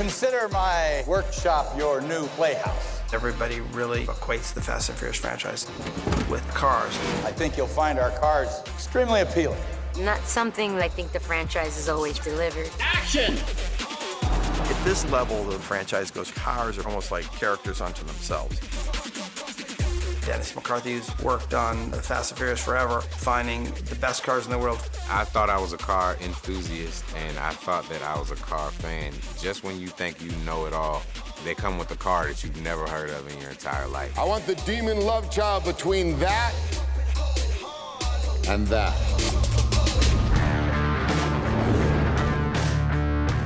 Consider my workshop your new playhouse. Everybody really equates the Fast and Furious franchise with cars. I think you'll find our cars extremely appealing. Not something I think the franchise has always delivered. Action! At this level, the franchise goes, cars are almost like characters unto themselves. Dennis McCarthy's worked on the Fast and Furious forever, finding the best cars in the world. I thought I was a car enthusiast, and I thought that I was a car fan. Just when you think you know it all, they come with a car that you've never heard of in your entire life. I want the demon love child between that and that.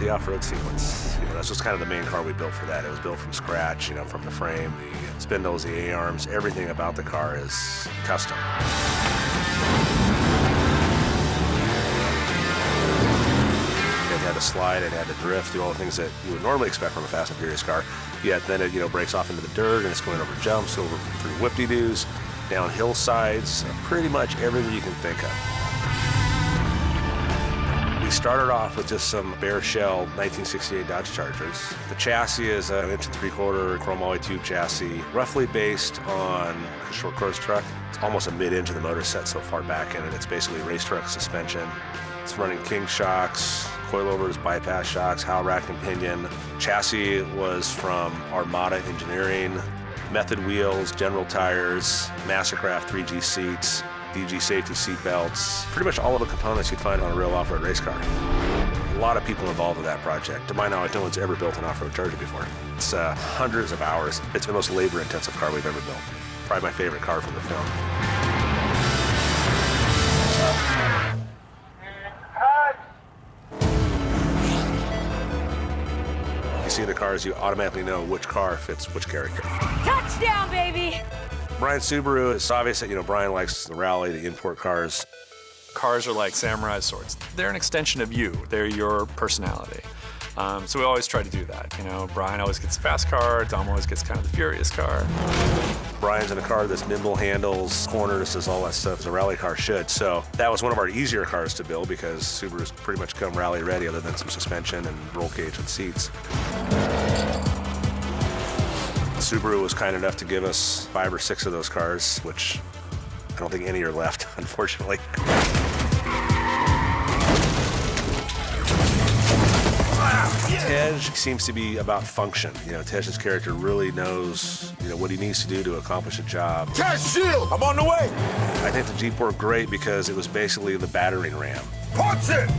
The off-road sequence, that's just kind of the main car we built for that. It was built from scratch, from the frame, the spindles, the A-arms, everything about the car is custom. It had to slide, it had to drift, do all the things that you would normally expect from a Fast and Furious car. Yet then it, breaks off into the dirt and it's going over jumps, over through whip-de-doos, down hillsides, pretty much everything you can think of. We started off with just some bare shell 1968 Dodge Chargers. The chassis is an 1 3/4 chrome alloy tube chassis, roughly based on a short course truck. It's almost a mid-inch of the motor set so far back in it. It's basically race truck suspension. It's running King shocks, coilovers, bypass shocks, howl rack and pinion. Chassis was from Armada Engineering, Method wheels, General tires, Mastercraft 3G seats, DG safety seat belts, pretty much all of the components you'd find on a real off-road race car. A lot of people involved in that project. To my knowledge, no one's ever built an off-road Charger before. It's hundreds of hours. It's the most labor-intensive car we've ever built. Probably my favorite car from the film. You see the cars, you automatically know which car fits which character. Touchdown, baby! Brian Subaru, it's obvious that, Brian likes the rally, the import cars. Cars are like samurai swords. They're an extension of you. They're your personality. So we always try to do that. Brian always gets the fast car. Dom always gets kind of the furious car. Brian's in a car that's nimble, handles, corners, does all that stuff as a rally car should. So that was one of our easier cars to build because Subaru's pretty much come rally ready other than some suspension and roll cage and seats. Subaru was kind enough to give us 5 or 6 of those cars, which I don't think any are left, unfortunately. Tej seems to be about function. Tej's character really knows, what he needs to do to accomplish a job. Tej, shield! I'm on the way! I think the Jeep worked great because it was basically the battering ram. Punch it!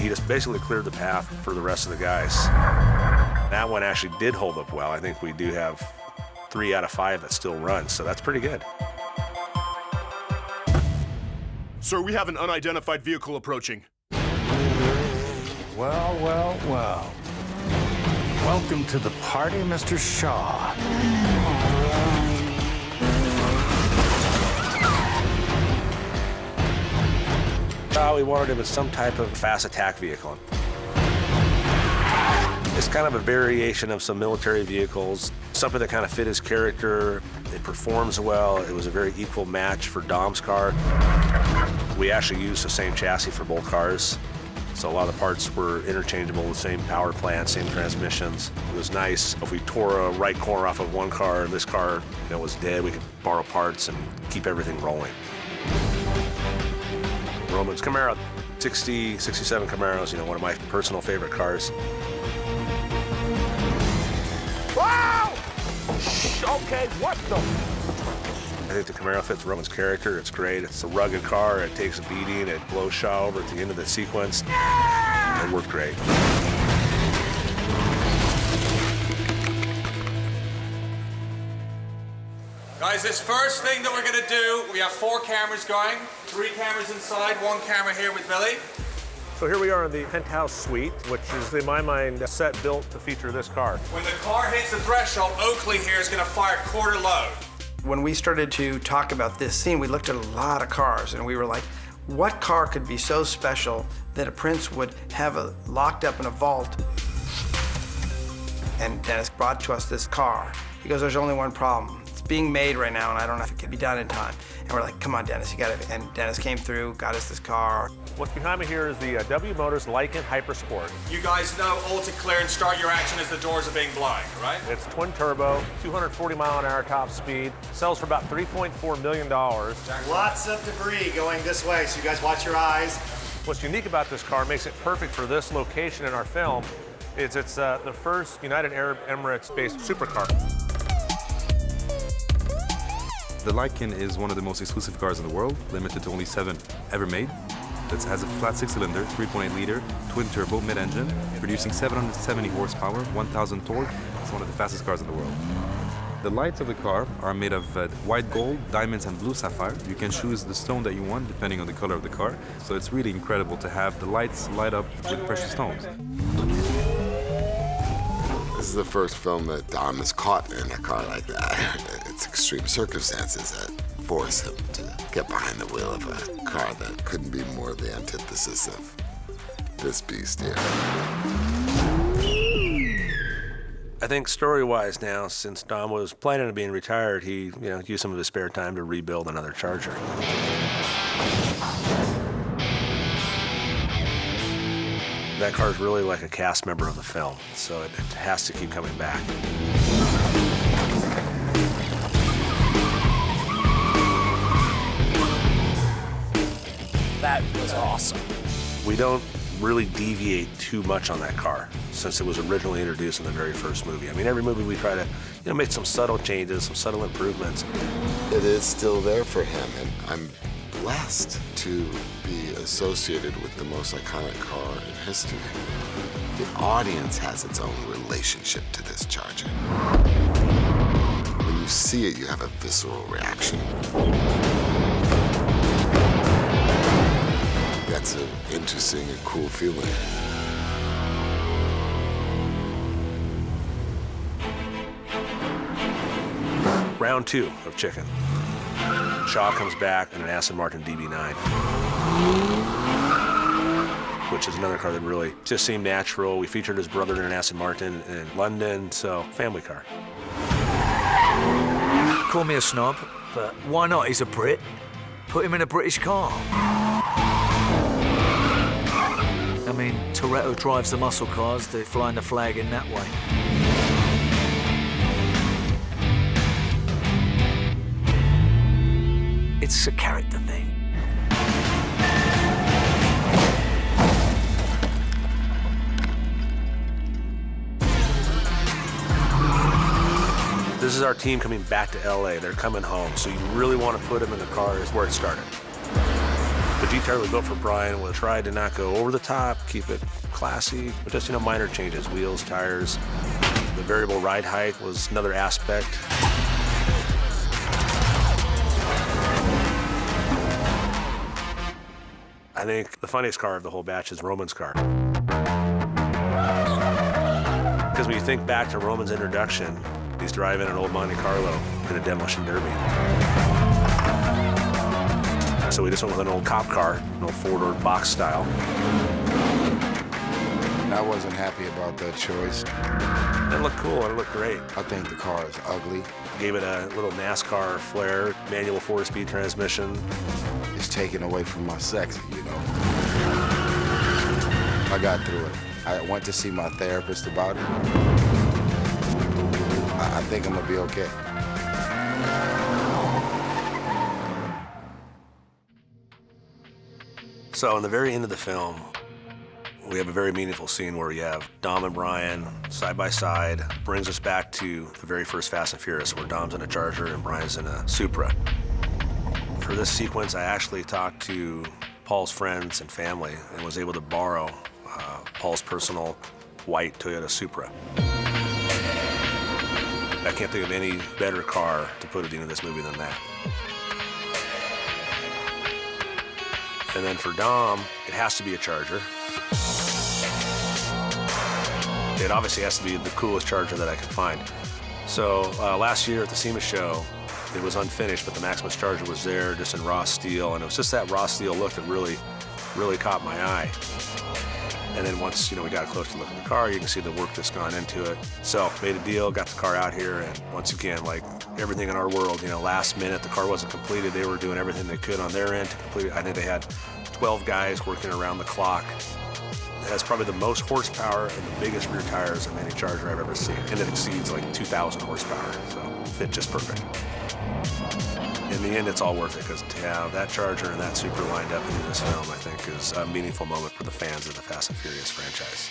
He just basically cleared the path for the rest of the guys. That one actually did hold up well. I think we do have 3 out of 5 that still run, so that's pretty good. Sir, we have an unidentified vehicle approaching. Well, well, well. Welcome to the party, Mr. Shaw. We wanted him as some type of fast attack vehicle. It's kind of a variation of some military vehicles, something that kind of fit his character. It performs well. It was a very equal match for Dom's car. We actually used the same chassis for both cars, so a lot of the parts were interchangeable, the same power plant, same transmissions. It was nice. If we tore a right corner off of one car and this car was dead, we could borrow parts and keep everything rolling. Roman's Camaro, 60, 67 Camaros, one of my personal favorite cars. Wow! Okay, what the? I think the Camaro fits Roman's character. It's great. It's a rugged car. It takes a beating. It blows Shaw over at the end of the sequence. Yeah! It worked great. Guys, this first thing that we're going to do, we have 4 cameras going, 3 cameras inside, 1 camera here with Billy. So here we are in the penthouse suite, which is, in my mind, a set built to feature this car. When the car hits the threshold, Oakley here is going to fire quarter load. When we started to talk about this scene, we looked at a lot of cars, and we were like, what car could be so special that a prince would have locked up in a vault? And Dennis brought to us this car. He goes, there's only one problem. It's It's being made right now, and I don't know if it can be done in time. And we're like, come on, Dennis, you got it. And Dennis came through, got us this car. What's behind me here is the W Motors Lycan Hypersport. You guys know all to clear and start your action as the doors are being blown, right? It's twin turbo, 240 mile an hour top speed, sells for about $3.4 million. Lots of debris going this way, so you guys watch your eyes. What's unique about this car, makes it perfect for this location in our film, is it's the first United Arab Emirates-based supercar. The Lycan is one of the most exclusive cars in the world, limited to only 7 ever made. It has a flat 6-cylinder, 3.8 liter, twin turbo mid-engine, producing 770 horsepower, 1,000 torque. It's one of the fastest cars in the world. The lights of the car are made of white gold, diamonds, and blue sapphire. You can choose the stone that you want depending on the color of the car. So it's really incredible to have the lights light up with precious stones. This is the first film that Dom is caught in a car like that. It's extreme circumstances that force him to get behind the wheel of a car that couldn't be more the antithesis of this beast here. I think story-wise now, since Dom was planning on being retired, he used some of his spare time to rebuild another Charger. That car is really like a cast member of the film, so it has to keep coming back. That was awesome. We don't really deviate too much on that car since it was originally introduced in the very first movie. I mean, every movie we try to make some subtle changes, some subtle improvements. It is still there for him, and I'm blessed to be associated with the most iconic car in history. The audience has its own relationship to this Charger. When you see it, you have a visceral reaction. That's an interesting and cool feeling. Round 2 of Chicken. Shaw comes back in an Aston Martin DB9, which is another car that really just seemed natural. We featured his brother in an Aston Martin in London, so family car. Call me a snob, but why not? He's a Brit. Put him in a British car. I mean, Toretto drives the muscle cars, they're flying the flag in that way. It's a character thing. This is our team coming back to LA. They're coming home, so you really want to put them in the cars where it started. The G-Tire was built for Brian. We'll try to not go over the top, keep it classy, but just, minor changes, wheels, tires. The variable ride height was another aspect. I think the funniest car of the whole batch is Roman's car. Because when you think back to Roman's introduction, he's driving an old Monte Carlo in a demolition derby. So we just went with an old cop car, an old four-door box style. I wasn't happy about that choice. It looked cool, it looked great. I think the car is ugly. Gave it a little NASCAR flair, manual 4-speed transmission. It's taken away from my sexy, I got through it. I went to see my therapist about it. I think I'm gonna be okay. So in the very end of the film, we have a very meaningful scene where we have Dom and Brian side by side, brings us back to the very first Fast and Furious, where Dom's in a Charger and Brian's in a Supra. For this sequence, I actually talked to Paul's friends and family and was able to borrow Paul's personal white Toyota Supra. I can't think of any better car to put at the end of this movie than that. And then for Dom, it has to be a Charger. It obviously has to be the coolest Charger that I can find. So last year at the SEMA show, it was unfinished, but the Maximus Charger was there just in raw steel, and it was just that raw steel look that really caught my eye. And then once, we got a closer look at the car, you can see the work that's gone into it. So made a deal, got the car out here, and once again, like everything in our world, last minute, the car wasn't completed. They were doing everything they could on their end to complete it. I think they had 12 guys working around the clock. It has probably the most horsepower and the biggest rear tires of any Charger I've ever seen. And it exceeds like 2,000 horsepower, so fit just perfect. In the end, it's all worth it, because to have that Charger and that Supra lined up in this film, I think, is a meaningful moment for the fans of the Fast and Furious franchise.